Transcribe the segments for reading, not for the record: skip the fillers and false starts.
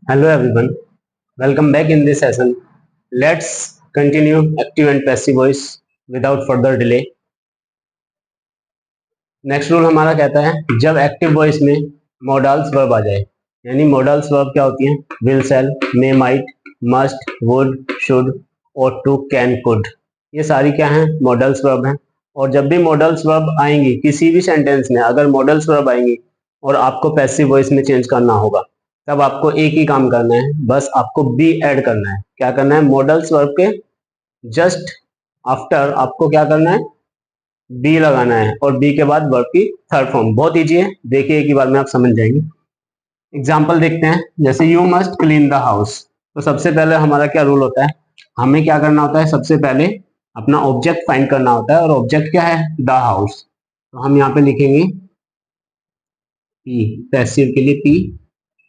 Hello everyone, welcome back in this session. Let's continue active and passive voice without further delay. Next rule हमारा कहता है जब active voice में modals verb आ जाए, यानी मॉडल्स वर्ब क्या होती हैं? Will, shall, may, might, must, would, should, ought to, can, could, ये सारी क्या हैं? मॉडल्स वर्ब हैं। और जब भी मॉडल्स वर्ब आएंगी किसी भी सेंटेंस में, अगर मॉडल्स वर्ब आएंगी और आपको पैसिव वॉइस में चेंज करना होगा, तब आपको एक ही काम करना है, बस आपको बी ऐड करना है। क्या करना है? मॉडल्स वर्ब के जस्ट आफ्टर आपको क्या करना है? बी लगाना है, और बी के बाद वर्ब की थर्ड फॉर्म। बहुत इजी है, देखिए एक ही बार में आप समझ जाएंगे। एग्जाम्पल देखते हैं, जैसे you must clean the house. तो सबसे पहले हमारा क्या रूल होता है? हमें क्या करना होता है? सबसे पहले अपना ऑब्जेक्ट फाइंड करना होता है, और ऑब्जेक्ट क्या है? The house. तो हम यहाँ पे लिखेंगे पी, पैसिव के लिए पी,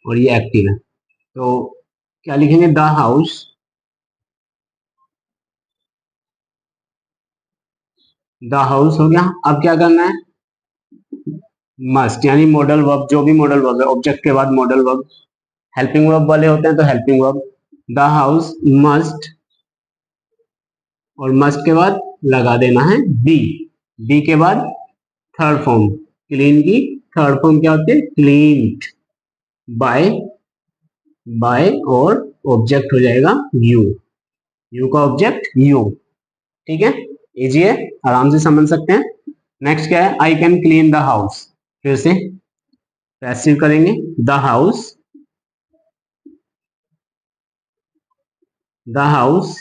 और ये एक्टिव है, तो क्या लिखेंगे? The house. द हाउस हो गया। अब क्या करना है? मस्ट, यानी मॉडल वर्ब, जो भी मॉडल वर्ब है, ऑब्जेक्ट के बाद मॉडल वर्ब। हेल्पिंग वर्ब वाले होते हैं तो helping verb. The house must, और मस्ट के बाद लगा देना है बी। बी के बाद थर्ड फॉर्म, क्लीन की थर्ड फॉर्म क्या होती है? क्लीन्ड। बाय, बाय, और ऑब्जेक्ट हो जाएगा यू। यू का ऑब्जेक्ट यू। ठीक है, इजी है, आराम से समझ सकते हैं। नेक्स्ट क्या है? I can clean the house. फिर से पैसिव करेंगे, the house, the house.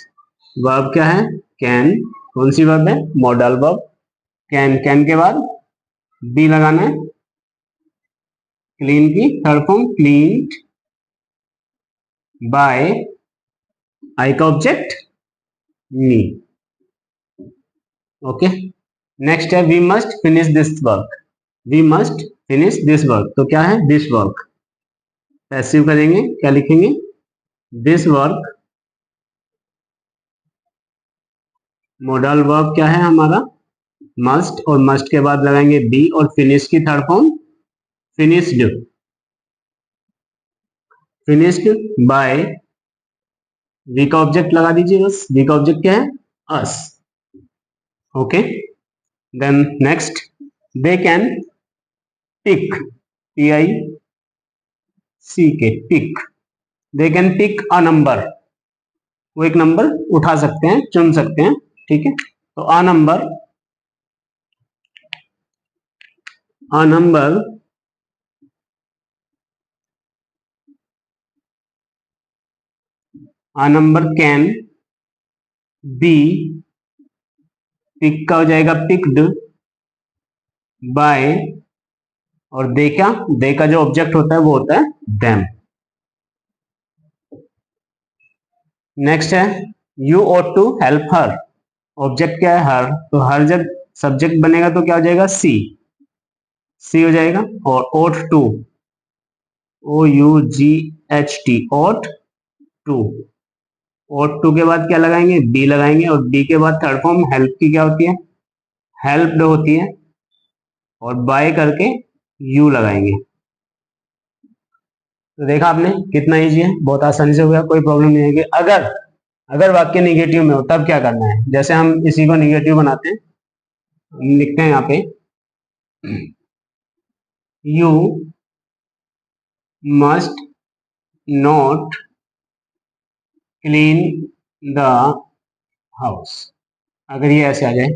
Verb क्या है? कैन। कौन सी वर्ब है? Modal verb. कैन, कैन के बाद बी लगाना है, क्लीन की third form cleaned, by, I का ऑब्जेक्ट मी। ओके, नेक्स्ट है we must finish this work. We must finish this work, तो क्या है? This work. पैसिव करेंगे, क्या लिखेंगे? This work. मॉडल वर्ब क्या है हमारा? मस्ट, और मस्ट के बाद लगाएंगे बी, और फिनिश की third form finished. Finished by, we का ऑब्जेक्ट लगा दीजिए बस। वी का ऑब्जेक्ट क्या है? Us. Okay, then next, they can pick, P I C K, pick. They can pick a number, वो एक नंबर उठा सकते हैं, चुन सकते हैं। ठीक है, तो a number, a number, a number can be, pick का हो जाएगा पिक्ड, बाय, और दे क्या? दे का जो ऑब्जेक्ट होता है वो होता है देम। नेक्स्ट है you ought to help her. Object क्या है? हर, तो हर जब सब्जेक्ट बनेगा तो क्या हो जाएगा? सी। सी हो जाएगा, और ought to, O U G H T, ought to. ought to के बाद क्या लगाएंगे? बी लगाएंगे, और बी के बाद थर्ड फॉर्म हेल्प की क्या होती है? हेल्प्ड होती है, और बाय करके यू लगाएंगे। तो देखा आपने कितना इजी है, बहुत आसानी से हो गया, कोई प्रॉब्लम नहीं है। अगर अगर वाक्य निगेटिव में हो तब क्या करना है? जैसे हम इसी को निगेटिव बनाते हैं, हम लिखते हैं यहाँ पे you must not clean the house. अगर ये ऐसे आ जाए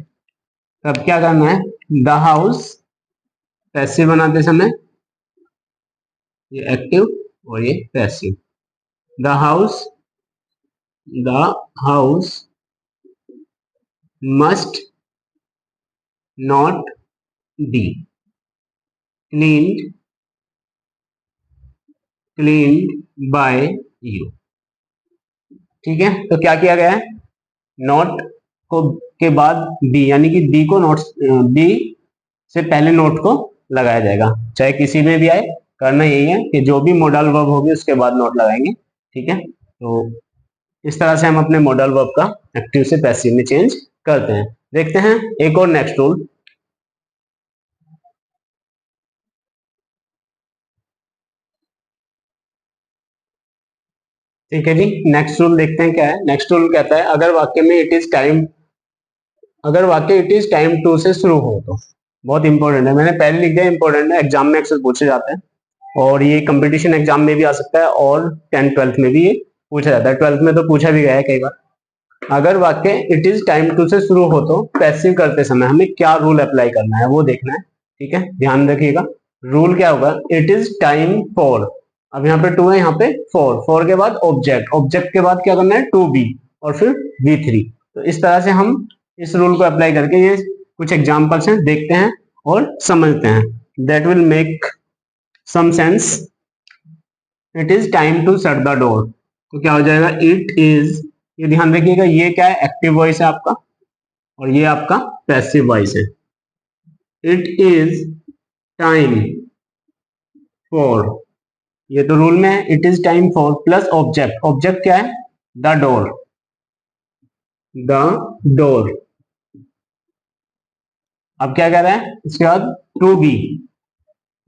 तब क्या करना है? द हाउस, पैसिव बनाते समय ये एक्टिव और ये passive. The house, the house must not be cleaned, cleaned by you. ठीक है, तो क्या किया गया है? नोट को के बाद बी, यानी कि बी को नोट, बी से पहले नोट को लगाया जाएगा, चाहे किसी में भी आए। करना यही है कि जो भी मॉडल वर्ब होगी उसके बाद नोट लगाएंगे। ठीक है, तो इस तरह से हम अपने मॉडल वर्ब का एक्टिव से पैसिव में चेंज करते हैं। देखते हैं एक और नेक्स्ट रूल। ठीक है जी, नेक्स्ट रूल देखते हैं क्या है। नेक्स्ट रूल कहता है अगर वाक्य इट इज टाइम टू से शुरू हो तो। बहुत इंपॉर्टेंट है, मैंने पहले लिख दिया इंपॉर्टेंट है, एग्जाम में अक्सर पूछे जाते हैं और ये कंपटीशन एग्जाम में भी आ सकता है और 10th-12th में भी ये पूछा जाता है। 12th में तो पूछा भी गया है कई बार। अगर वाक्य इट इज टाइम टू से शुरू हो तो पैसिव करते समय हमें क्या रूल अप्लाई करना है वो देखना है। ठीक है, ध्यान रखिएगा। रूल क्या होगा, इट इज टाइम फॉर, अब यहाँ पे टू है, यहाँ पे फोर के बाद ऑब्जेक्ट के बाद क्या करना है, टू बी और फिर V3। तो इस तरह से हम इस रूल को अप्लाई करके ये कुछ एग्जाम्पल्स हैं, देखते हैं और समझते हैं। That will make some sense. It is time to shut the door, तो क्या हो जाएगा, इट इज, ये ध्यान रखिएगा, ये क्या है, एक्टिव वॉइस है आपका और ये आपका पैसिव वॉइस है। इट इज टाइम फॉर, ये तो रूल में है, it is time for plus object क्या है, द डोर, अब क्या कह रहा है इसके बाद, to be,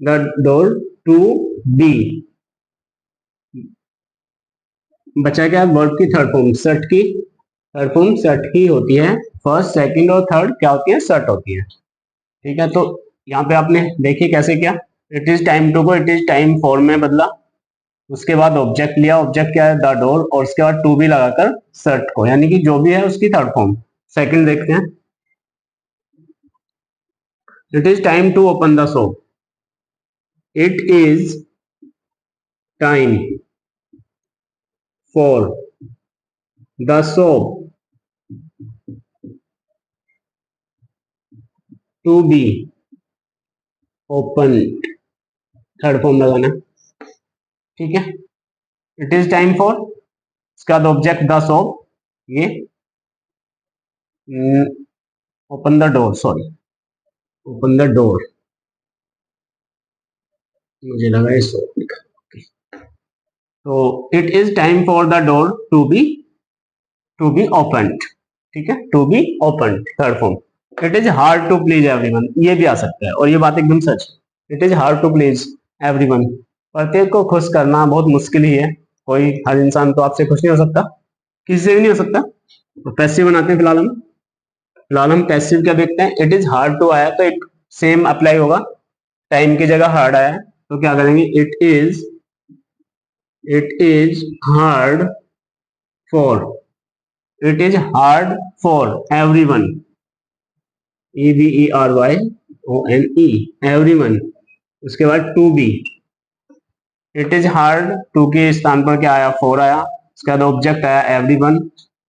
the door to be, बचा क्या, वर्ब की थर्ड फॉर्म शट की होती है, फर्स्ट सेकंड और थर्ड क्या होती है, शट होती है। ठीक है, तो यहाँ पे आपने देखिए कैसे किया, इट इज टाइम टू को इट इज टाइम फॉर में बदला, उसके बाद ऑब्जेक्ट लिया, ऑब्जेक्ट क्या है, द डोर, और उसके बाद टू भी लगाकर शट को, यानी कि जो भी है उसकी थर्ड फॉर्म। सेकंड देखते हैं, it is time to open the shop, it is time for the shop to be open, third form लगाना। ठीक है, इट इज टाइम फॉर, उसके बाद ऑब्जेक्ट द शॉप, ये open the door, sorry open the door, मुझे लगा ये shop लिखा। तो it is time for the door to be open. ठीक है, to be open, third form. It is hard to please everyone, ये भी आ सकता है और ये बात एकदम सच है। It is hard to please everyone, प्रत्येक को खुश करना बहुत मुश्किल ही है, कोई हर इंसान तो आपसे खुश नहीं हो सकता, किसी से भी नहीं हो सकता। तो पैसिव बनाते हैं फिलहाल हम पैसिव क्या देखते हैं, इट इज हार्ड टू आया तो एक सेम अप्लाई होगा, टाइम की जगह हार्ड आया तो क्या करेंगे, it is hard for, it is hard for everyone, EVERYONE, everyone. उसके बाद to be, it is hard, to के स्थान पर क्या आया, फोर आया, उसके बाद ऑब्जेक्ट आया एवरीवन,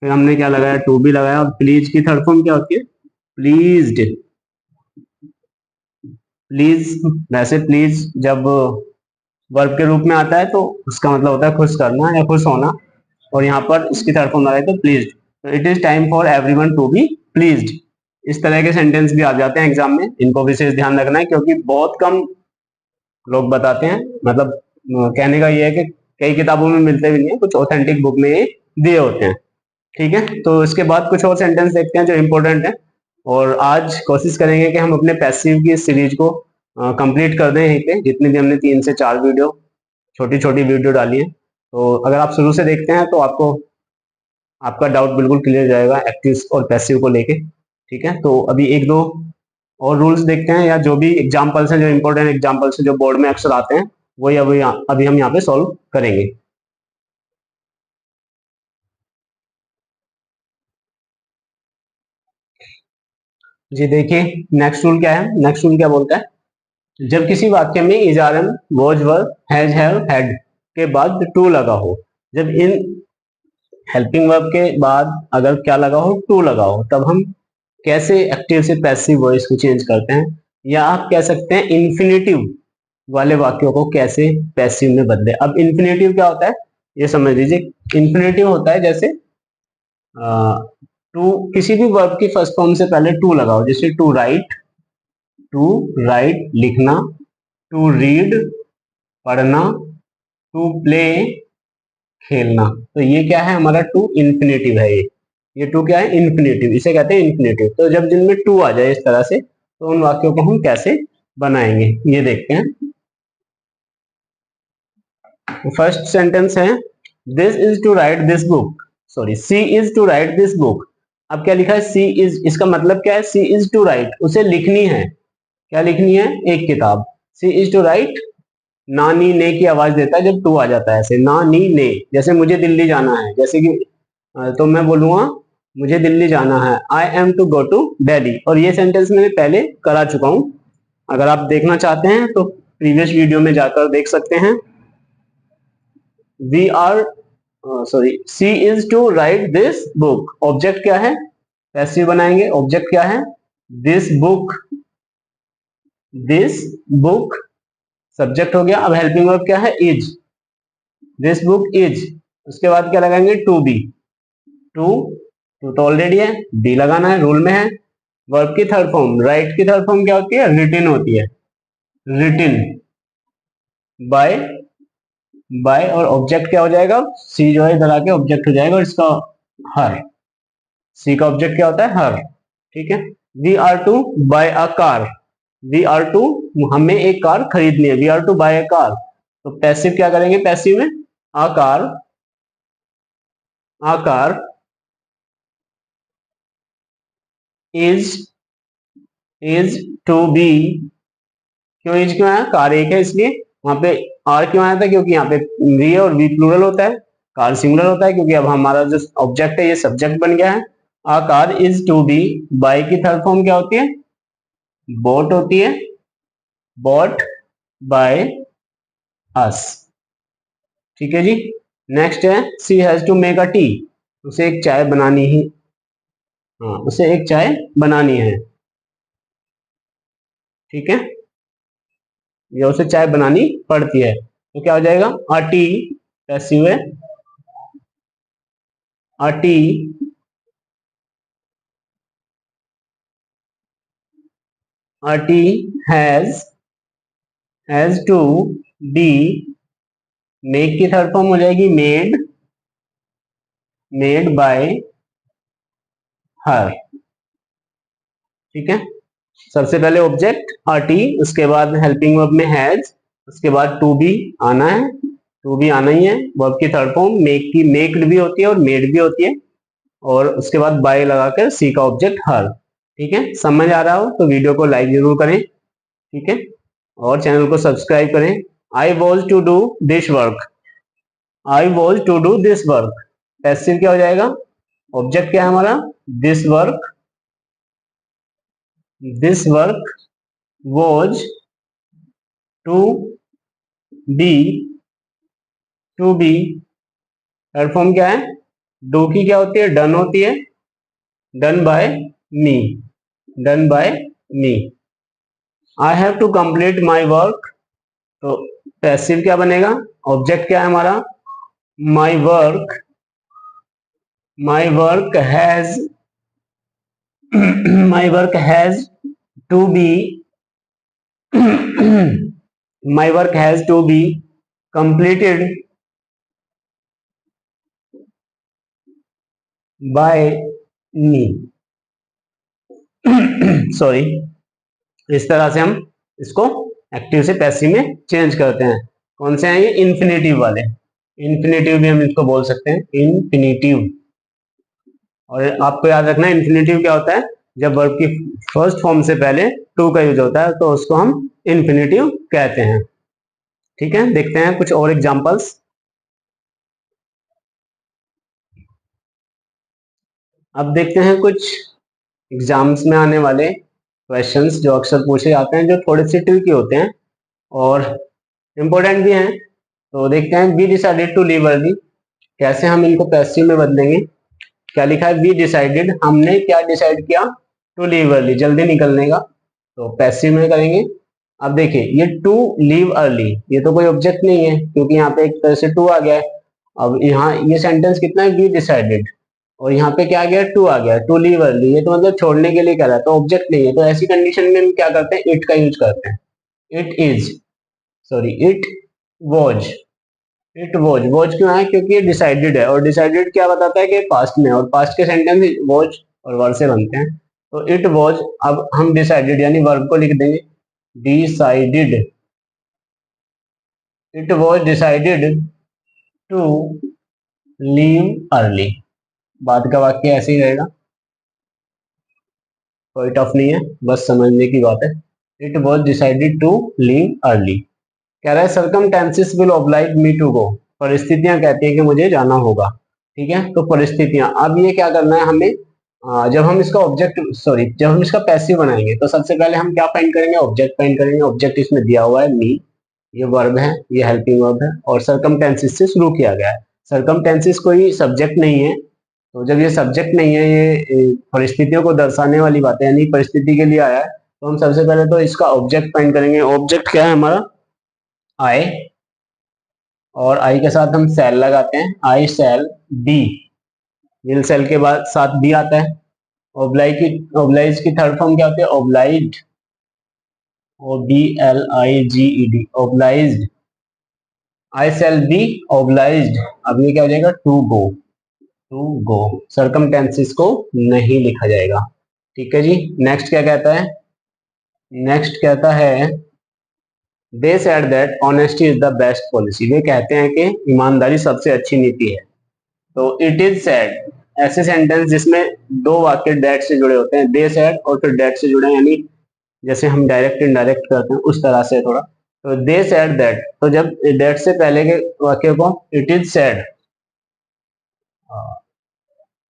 फिर हमने क्या लगाया, टू बी लगाया, और प्लीज की थर्ड फॉर्म क्या होती है, प्लीज्ड। प्लीज, वैसे प्लीज जब वर्ब के रूप में आता है तो उसका मतलब होता है खुश करना या खुश होना, और यहाँ पर इसकी थर्ड फॉर्म लगाई तो प्लीज्ड। तो it is time for everyone to be pleased. इस तरह के सेंटेंस भी आ जाते हैं एग्जाम में, इनको विशेष ध्यान रखना है क्योंकि बहुत कम लोग बताते हैं, मतलब कहने का ये है कि कई किताबों में मिलते भी नहीं है, कुछ ऑथेंटिक बुक में ये दिए होते हैं। ठीक है, तो इसके बाद कुछ और सेंटेंस देखते हैं जो इंपॉर्टेंट है, और आज कोशिश करेंगे कि हम अपने पैसिव की सीरीज को कंप्लीट कर दें यहीं पे, जितनी भी हमने 3 से 4 वीडियो, छोटी छोटी वीडियो डाली है। तो अगर आप शुरू से देखते हैं तो आपको आपका डाउट बिल्कुल क्लियर हो जाएगा एक्टिव और पैसिव को लेके। ठीक है, तो अभी एक दो और रूल्स देखते हैं, या जो भी एग्जाम्पल्स हैं, जो इंपॉर्टेंट एग्जाम्पल्स हैं जो बोर्ड में अक्सर आते हैं, वही अभी हम यहाँ पे सॉल्व करेंगे। जी देखिए, नेक्स्ट रूल क्या है, नेक्स्ट रूल क्या बोलता है, जब किसी वाक्य में is are am was were has have had के बाद टू लगा हो, जब इन हेल्पिंग वर्ब के बाद अगर क्या लगा हो, टू लगा हो, तब हम कैसे एक्टिव से पैसिव वॉइस को चेंज करते हैं, या आप कह सकते हैं इन्फिनेटिव वाले वाक्यों को कैसे पैसिव में बदले। अब इन्फिनेटिव क्या होता है ये समझ लीजिए, इन्फिनेटिव होता है जैसे टू, किसी भी वर्ब की फर्स्ट फॉर्म से पहले टू लगाओ, जैसे टू राइट लिखना, टू रीड पढ़ना, टू प्ले खेलना। तो ये क्या है हमारा टू इन्फिनेटिव है, ये टू क्या है, इन्फिनेटिव, इसे कहते हैं इन्फिनेटिव। तो जब जिनमें टू आ जाए इस तरह से, तो उन वाक्यों को हम कैसे बनाएंगे ये देखते हैं। फर्स्ट सेंटेंस है, this is to write this book, sorry she is to write this book. अब क्या लिखा है, सी इज, इसका मतलब क्या है, सी इज टू राइट, उसे लिखनी है, क्या लिखनी है, एक किताब। सी इज टू राइट, ना नी ने की आवाज देता है जब टू आ जाता है, ऐसे ना नी ने, जैसे मुझे दिल्ली जाना है, जैसे कि तो मैं बोलूंगा मुझे दिल्ली जाना है, I am to go to Delhi, और ये सेंटेंस मैंने पहले करा चुका हूं, अगर आप देखना चाहते हैं तो प्रीवियस वीडियो में जाकर देख सकते हैं। We are sorry, she is to write this book, object क्या है, पैसिव बनाएंगे, ऑब्जेक्ट क्या है, this book, this book subject हो गया। अब हेल्पिंग वर्ब क्या है, इज, दिस बुक इज, उसके बाद क्या लगाएंगे, टू बी, टू, टू तो ऑलरेडी है, बी लगाना है, रूल में है। वर्ब की थर्ड फॉर्म, राइट की थर्ड फॉर्म क्या होती है, रिटिन होती है, रिटिन बाय, बाय, और ऑब्जेक्ट क्या हो जाएगा, सी जो है इधर आके ऑब्जेक्ट हो जाएगा, और इसका हर, सी का ऑब्जेक्ट क्या होता है, हर, ठीक है। We are to buy a car, we are to, हमें एक कार खरीदनी है, we are to buy a car, तो पैसिव क्या करेंगे, पैसिव में a car, a car is to be, क्यों इज क्यों आया, कार एक है इसलिए, वहां पे आर क्यों आया था, क्योंकि यहाँ पे वी है और वी प्लूरल होता है, कार सिंगुलर होता है, क्योंकि अब हमारा जो ऑब्जेक्ट है ये सब्जेक्ट बन गया है। A car is to be, by की थर्ड फॉर्म क्या होती है, बोट होती है, बॉट बाय अस, ठीक है जी। नेक्स्ट है, she has to make a tea, उसे एक चाय बनानी ही, हाँ उसे एक चाय बनानी है, ठीक है, या उसे चाय बनानी पड़ती है, तो क्या हो जाएगा, अ टी, पैसिव है, a tea, a tea has to be, make की थर्ड फॉर्म हो जाएगी मेड, मेड बाय हर, ठीक है। सबसे पहले ऑब्जेक्ट टी, उसके बाद हेल्पिंग वर्ब में हैज, उसके बाद टू बी आना है, टू बी आना ही है, वर्ब की थर्ड फॉर्म मेक की, मेक्ड भी होती है और मेड भी होती है, और उसके बाद बाय लगाकर सी का ऑब्जेक्ट हर, ठीक है। समझ आ रहा हो तो वीडियो को लाइक जरूर करें, ठीक है, और चैनल को सब्सक्राइब करें। I was to do this work, I was to do this work, passive क्या हो जाएगा, ऑब्जेक्ट क्या है हमारा, this work, this work was to be, to be third form क्या है, डू की क्या होती है, डन होती है, done by me, done by me. I have to complete my work, तो पैसिव क्या बनेगा, ऑब्जेक्ट क्या है हमारा, my work, my work has, my work has to be, my work has to be completed by me, sorry, इस तरह से हम इसको एक्टिव से पैसिव में चेंज करते हैं। कौन से हैं ये, इन्फिनेटिव वाले, इन्फिनेटिव भी हम इसको बोल सकते हैं, इन्फिनेटिव। और आपको याद रखना है इन्फिनेटिव क्या होता है, जब वर्ब की फर्स्ट फॉर्म से पहले टू का यूज होता है तो उसको हम इन्फिनेटिव कहते हैं, ठीक है। देखते हैं कुछ और एग्जांपल्स। अब देखते हैं कुछ एग्जाम्स में आने वाले क्वेश्चंस जो अक्सर पूछे जाते हैं, जो थोड़े से ट्रिकी होते हैं और इम्पोर्टेंट भी हैं। तो देखते हैं, we decided to leave early, कैसे हम इनको पैसिव में बदलेंगे। क्या लिखा है, वी डिसाइडेड, हमने क्या डिसाइड किया, टू लीव अर्ली, जल्दी निकलने का, तो पैसिव में करेंगे। अब देखिए ये टू लीव अर्ली, ये तो कोई ऑब्जेक्ट नहीं है क्योंकि यहाँ पे एक तरह से टू आ गया है। अब यहाँ ये सेंटेंस कितना है, वी डिसाइडेड, और यहाँ पे क्या आ गया, टू आ गया, टू लीव अर्ली, ये तो मतलब छोड़ने के लिए कह रहा है, तो ऑब्जेक्ट नहीं है, तो ऐसी कंडीशन में हम क्या करते हैं, इट का यूज करते हैं, it is, sorry it was, it was क्यों है, क्योंकि ये डिसाइडेड है, और डिसाइडेड क्या बताता है कि पास्ट में, और पास्ट के सेंटेंस वॉज और वर से बनते हैं, तो इट वॉज। अब हम डिसाइडेड यानी वर्ब को लिख देंगे, decided, it was decided to leave early. बाद का वाक्य ऐसे ही रहेगा, कोई टफ नहीं है, बस समझने की बात है। It was decided to leave early. कह रहा है circumstances will oblige me to go. परिस्थितियां कहती हैं कि मुझे जाना होगा। ठीक है, तो परिस्थितियां, अब ये क्या करना है हमें, जब हम इसका ऑब्जेक्ट सॉरी जब हम इसका पैसिव बनाएंगे तो सबसे पहले हम क्या फाइंड करेंगे, ऑब्जेक्ट फाइंड करेंगे। ऑब्जेक्ट इसमें दिया हुआ है मी, ये वर्ब है, ये हेल्पिंग वर्ब है, और सर्कमटेंसेस से शुरू किया गया है। सर्कमटेंसेस कोई सब्जेक्ट नहीं है, तो जब ये सब्जेक्ट नहीं है, ये परिस्थितियों को दर्शाने वाली बात है, यानी परिस्थिति के लिए आया है, तो हम सबसे पहले तो इसका ऑब्जेक्ट फाइंड करेंगे। ऑब्जेक्ट क्या है हमारा, आई, और आई के साथ हम सेल लगाते हैं, आई सेल बी, विल सेल के बाद साथ बी आता है। ओब्लाइज की थर्ड फॉर्म क्या होती है, obliged, O B L I G E D, obliged. I shall be obliged, अब ये क्या हो जाएगा, to go, to go. Circumstances को नहीं लिखा जाएगा। ठीक है जी, नेक्स्ट क्या कहता है, नेक्स्ट कहता है they said that honesty is the best policy. वे कहते हैं कि ईमानदारी सबसे अच्छी नीति है। तो इट इज सेड, ऐसे सेंटेंस जिसमें दो वाक्य डेट से जुड़े होते हैं, दे सेड और फिर डेट से जुड़े, यानी जैसे हम डायरेक्ट इनडायरेक्ट करते हैं उस तरह से थोड़ा। तो दे सेड दैट, तो जब डेट से पहले के वाक्य को it is said,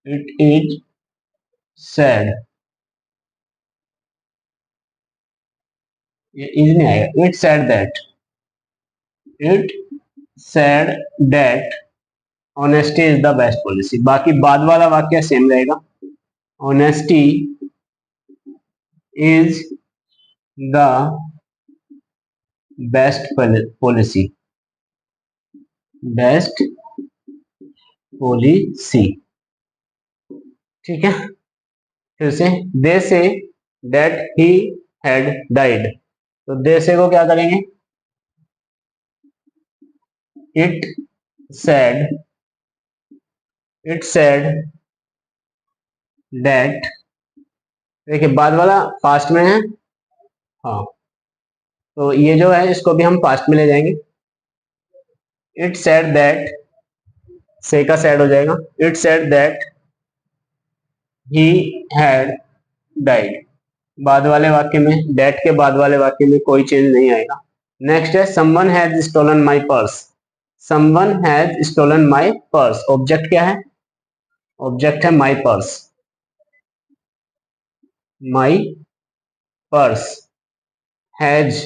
it is said, ये इज नहीं आएगा, it said that, it said that honesty is the best policy. बाकी बाद वाला वाक्य सेम रहेगा, honesty is the best policy, best policy. ठीक है, फिर से दे say that he had died, तो दे से को क्या करेंगे, it said, it said that, देखिए बाद वाला पास्ट में है, हाँ, तो ये जो है इसको भी हम पास्ट में ले जाएंगे। इट सेड दैट, से का सेड हो जाएगा, it said that he had died. बाद वाले वाक्य में, दैट के बाद वाले वाक्य में कोई चेंज नहीं आएगा। नेक्स्ट है someone has stolen my purse. Someone has stolen my purse, object क्या है, ऑब्जेक्ट है my purse, my purse. Has,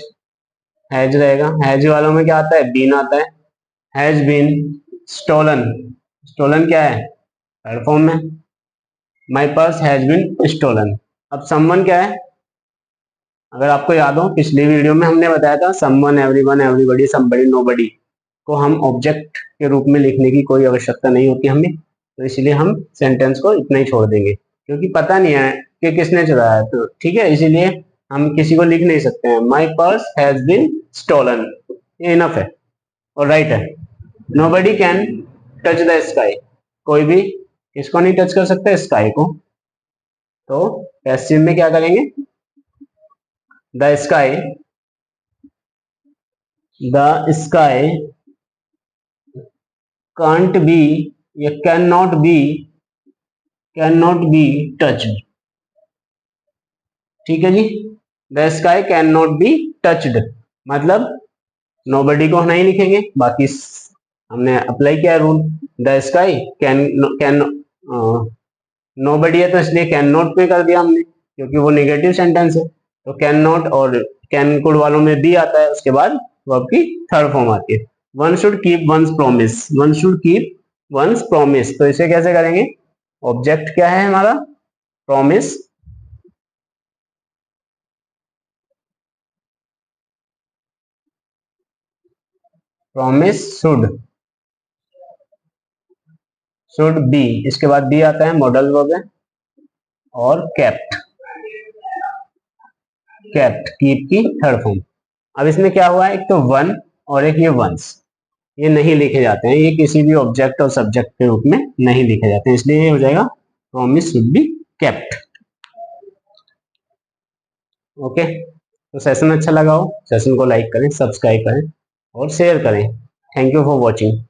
has रहेगा, हैज वालों में क्या आता है, बीन आता है, हैज बीन स्टोलन, स्टोलन क्या है, थर्ड फॉर्म में, my purse has been stolen. अब समवन क्या है, अगर आपको याद हो पिछली वीडियो में हमने बताया था someone, everyone, everybody, somebody, nobody को हम ऑब्जेक्ट के रूप में लिखने की कोई आवश्यकता नहीं होती हमें, तो इसलिए हम सेंटेंस को इतना ही छोड़ देंगे, क्योंकि पता नहीं है कि किसने चुराया है, तो ठीक है, इसीलिए हम किसी को लिख नहीं सकते हैं। My purse has been stolen, ये इनफ है और राइट है। Nobody can touch the sky, कोई भी इसको नहीं टच कर सकता स्काई को, तो पैसिव में क्या करेंगे, the sky, the sky can't be या कैन नॉट बी टच्ड। ठीक है जी, the sky can not be touched, मतलब नोबडी को नहीं लिखेंगे, बाकी हमने अप्लाई किया rule, the sky can nobody है तो इसलिए कैन नॉट पे कर दिया हमने, क्योंकि वो नेगेटिव सेंटेंस है, तो कैन नॉट और कैन कुड वालों में बी आता है, उसके बाद वर्ब की थर्ड फॉर्म आती है। One should keep once promise, one should keep once promise, तो इसे कैसे करेंगे, ऑब्जेक्ट क्या है हमारा, प्रॉमिस, प्रॉमिस शुड बी, इसके बाद बी आता है, मॉडल वर्ब है, और केप्ट, केप्ट कीप की थर्ड फॉर्म। अब इसमें क्या हुआ है, एक तो वन और एक ये वंस, ये नहीं लिखे जाते हैं, ये किसी भी ऑब्जेक्ट और सब्जेक्ट के रूप में नहीं लिखे जाते हैं, इसलिए ये हो जाएगा promise should be kept. Okay, तो सेशन अच्छा लगा हो, सेशन को लाइक करें, सब्सक्राइब करें और शेयर करें। Thank you for watching.